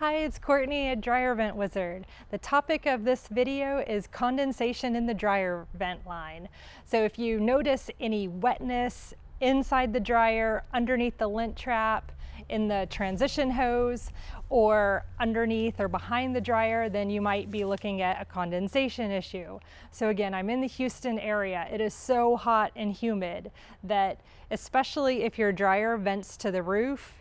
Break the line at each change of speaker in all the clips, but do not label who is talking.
Hi, it's Courtney at Dryer Vent Wizard. The topic of this video is condensation in the dryer vent line. So if you notice any wetness inside the dryer, underneath the lint trap, in the transition hose, or underneath or behind the dryer, then you might be looking at a condensation issue. So again, I'm in the Houston area. It is so hot and humid that, especially if your dryer vents to the roof,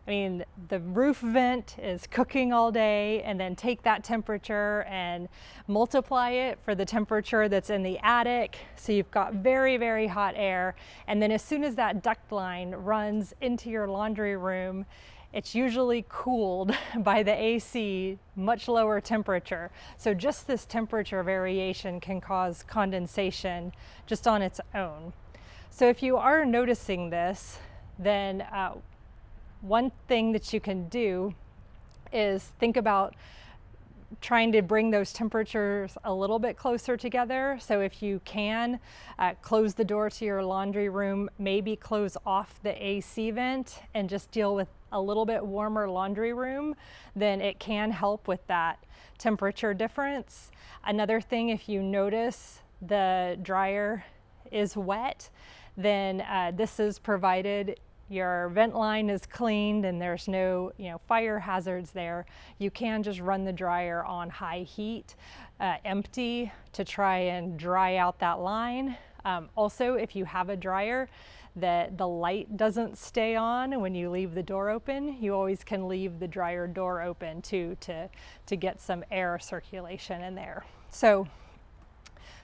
I mean, the roof vent is cooking all day, and then take that temperature and multiply it for the temperature that's in the attic. So you've got very, very hot air. And then as soon as that duct line runs into your laundry room, it's usually cooled by the AC, much lower temperature. So just this temperature variation can cause condensation just on its own. So if you are noticing this, then one thing that you can do is think about trying to bring those temperatures a little bit closer together. So if you can, close the door to your laundry room, maybe close off the AC vent and just deal with a little bit warmer laundry room, then it can help with that temperature difference. Another thing, if you notice the dryer is wet, then this is provided your vent line is cleaned and there's no fire hazards there. You can just run the dryer on high heat, empty, to try and dry out that line. Also, if you have a dryer that the light doesn't stay on when you leave the door open, you always can leave the dryer door open too to get some air circulation in there. So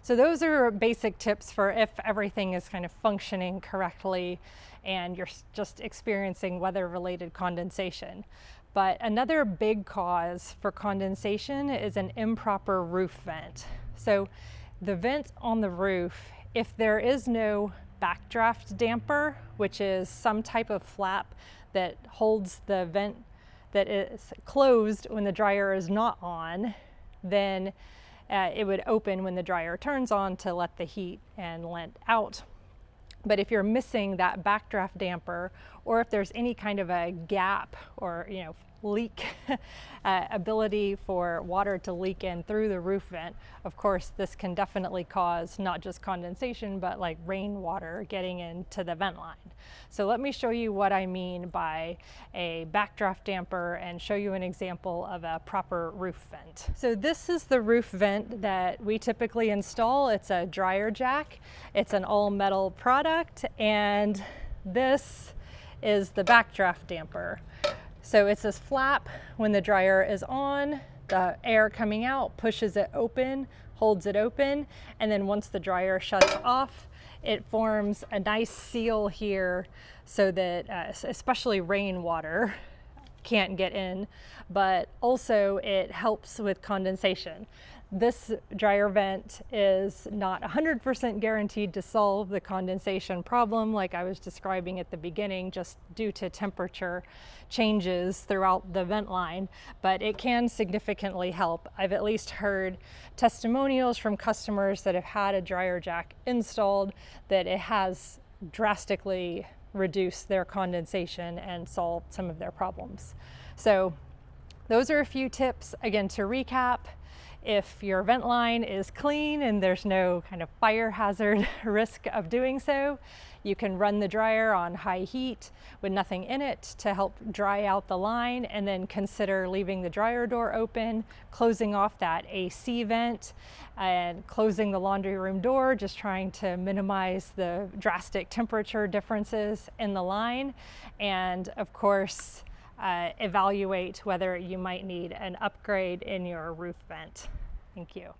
those are basic tips for if everything is kind of functioning correctly and you're just experiencing weather-related condensation. But another big cause for condensation is an improper roof vent. So the vent on the roof, if there is no backdraft damper, which is some type of flap that holds the vent that is closed when the dryer is not on, then it would open when the dryer turns on to let the heat and lint out. But if you're missing that backdraft damper, or if there's any kind of a gap or leak ability for water to leak in through the roof vent, of course this can definitely cause not just condensation but like rainwater getting into the vent line. So let me show you what I mean by a backdraft damper and show you an example of a proper roof vent. So this is the roof vent that we typically install. It's a dryer jack. It's an all metal product, and this is the backdraft damper. So it's this flap. When the dryer is on, the air coming out pushes it open, holds it open, and then once the dryer shuts off, it forms a nice seal here so that especially rainwater can't get in, but also it helps with condensation. This dryer vent is not 100% guaranteed to solve the condensation problem like I was describing at the beginning, just due to temperature changes throughout the vent line, but it can significantly help. I've at least heard testimonials from customers that have had a dryer jack installed that it has drastically reduced their condensation and solved some of their problems. So those are a few tips. Again, to recap, if your vent line is clean and there's no kind of fire hazard risk of doing so, you can run the dryer on high heat with nothing in it to help dry out the line, and then consider leaving the dryer door open, closing off that AC vent, and closing the laundry room door, just trying to minimize the drastic temperature differences in the line. And of course, evaluate whether you might need an upgrade in your roof vent. Thank you.